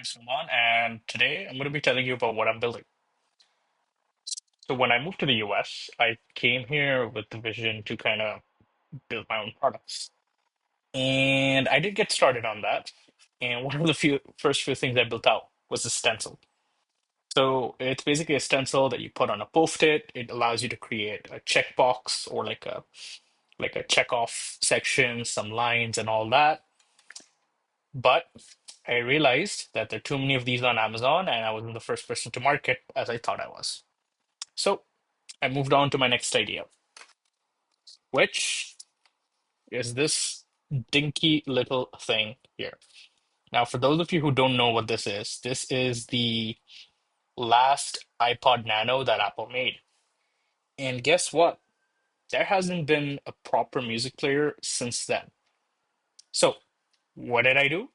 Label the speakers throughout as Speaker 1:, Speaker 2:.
Speaker 1: Salman, and today I'm going to be telling you about what I'm building. So, when I moved to the US, I came here with the vision to kind of build my own products. And I did get started on that. And one of the first few things I built out was a stencil. So, it's basically a stencil that you put on a post-it. It allows you to create a checkbox or like a check off section, some lines, and all that. But I realized that there are too many of these on Amazon, and I wasn't the first person to market as I thought I was. So I moved on to my next idea, which is this dinky little thing here. Now, for those of you who don't know what this is the last iPod Nano that Apple made. And guess what? There hasn't been a proper music player since then. So, what did I do?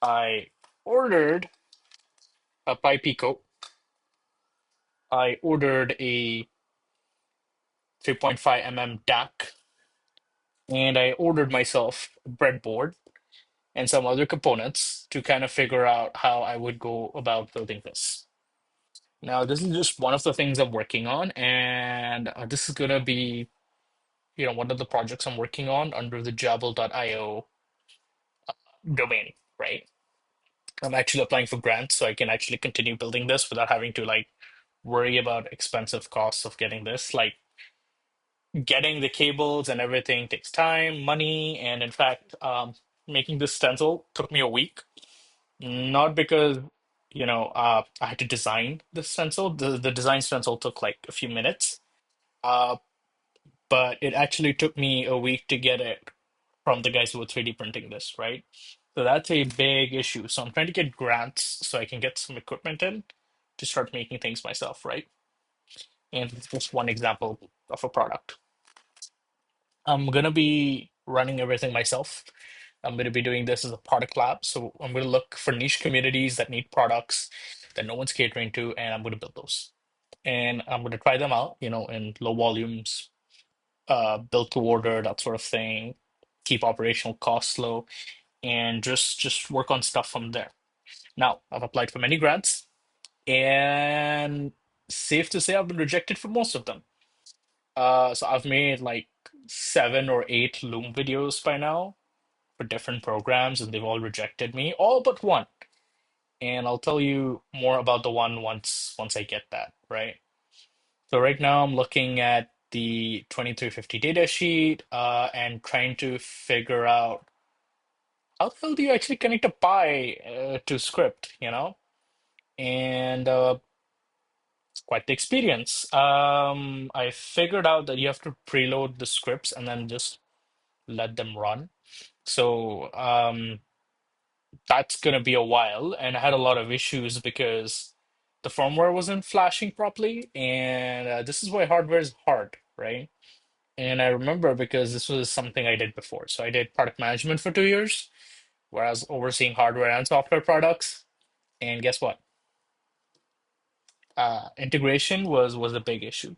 Speaker 1: I ordered a Pi Pico. I ordered a 3.5 mm DAC, and I ordered myself a breadboard and some other components to kind of figure out how I would go about building this. Now, this is just one of the things I'm working on, and this is gonna be, one of the projects I'm working on under the Jabble.io domain, right? I'm actually applying for grants so I can actually continue building this without having to like worry about expensive costs of getting this. Like getting the cables and everything takes time, money, and in fact, making this stencil took me a week. Not because, I had to design the stencil. The design stencil took like a few minutes. Uh, but it actually took me a week to get it from the guys who were 3D printing this, right? So that's a big issue. So I'm trying to get grants so I can get some equipment in to start making things myself, right? And it's just one example of a product. I'm gonna be running everything myself. I'm gonna be doing this as a product lab. So I'm gonna look for niche communities that need products that no one's catering to, and I'm gonna build those. And I'm gonna try them out, in low volumes, build to order, that sort of thing, keep operational costs low, and just work on stuff from there. Now, I've applied for many grants, and safe to say I've been rejected for most of them. So I've made like 7 or 8 Loom videos by now for different programs, and they've all rejected me, all but one. And I'll tell you more about the one once I get that, right? So right now I'm looking at the 2350 data sheet and trying to figure out how the hell do you actually connect a Pi to script, And it's quite the experience. I figured out that you have to preload the scripts and then just let them run. So that's gonna be a while, and I had a lot of issues because the firmware wasn't flashing properly, and this is why hardware is hard, right? And I remember because this was something I did before. So I did product management for 2 years, where I was overseeing hardware and software products. And guess what? Integration was a big issue.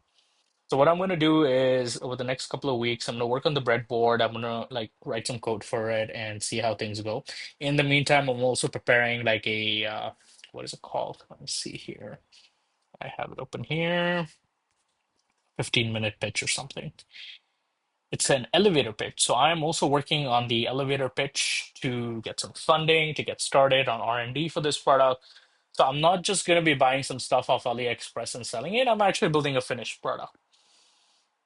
Speaker 1: So what I'm going to do is over the next couple of weeks, I'm going to work on the breadboard. I'm going to like write some code for it and see how things go. In the meantime, I'm also preparing like a what is it called? Let me see here. I have it open here. 15-minute pitch or something. It's an elevator pitch. So I'm also working on the elevator pitch to get some funding to get started on R&D for this product. So I'm not just going to be buying some stuff off AliExpress and selling it. I'm actually building a finished product.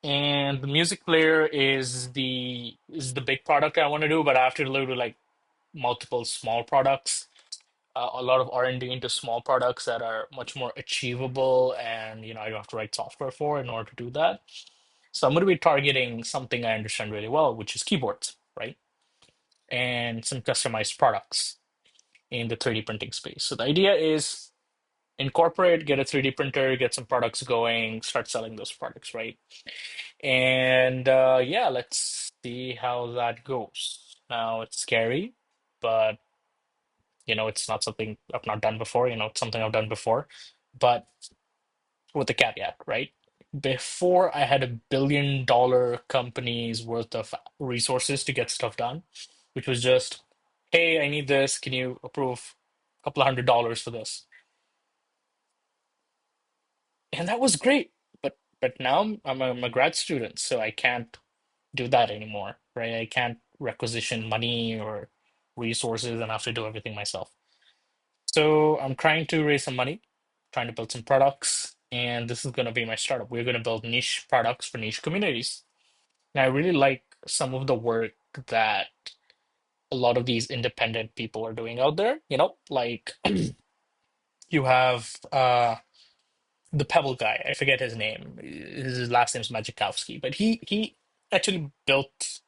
Speaker 1: And the music player is the big product I want to do, but I have to do like multiple small products, a lot of R&D into small products that are much more achievable, and I don't have to write software for in order to do that. So I'm going to be targeting something I understand really well, which is keyboards, right? And some customized products in the 3D printing space. So the idea is incorporate, get a 3D printer, get some products going, start selling those products, right? And yeah, let's see how that goes. Now it's scary, but it's not something I've not done before. It's something I've done before, but with a caveat, right? Before I had $1 billion companies worth of resources to get stuff done, which was just, hey, I need this. Can you approve? couple of $100 for this, and that was great. But now I'm a grad student, so I can't do that anymore, right? I can't requisition money or resources and have to do everything myself. So I'm trying to raise some money, trying to build some products, and this is going to be my startup. We're going to build niche products for niche communities. And I really like some of the work that a lot of these independent people are doing out there. Like you have the Pebble guy. I forget his name. His last name's Majikowski, but he actually built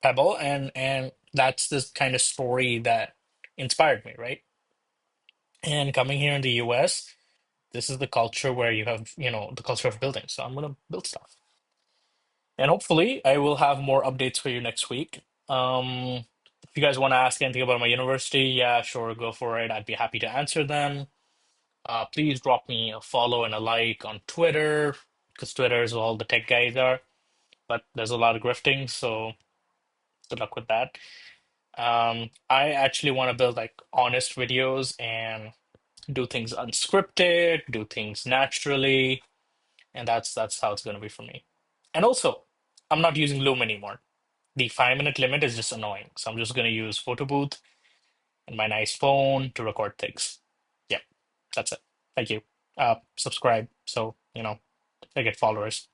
Speaker 1: Pebble, and that's this kind of story that inspired me, right? And coming here in the US, this is the culture where you have, the culture of building. So I'm gonna build stuff. And hopefully I will have more updates for you next week. If you guys want to ask anything about my university, yeah, sure, go for it. I'd be happy to answer them. Please drop me a follow and a like on Twitter, because Twitter is where all the tech guys are. But there's a lot of grifting, so good luck with that. I actually want to build like honest videos and do things unscripted, do things naturally, and that's how it's going to be for me. And also, I'm not using Loom anymore. The 5 minute limit is just annoying, so I'm just going to use Photo Booth and my nice phone to record things. Yeah, that's it. Thank you. Subscribe so I get followers.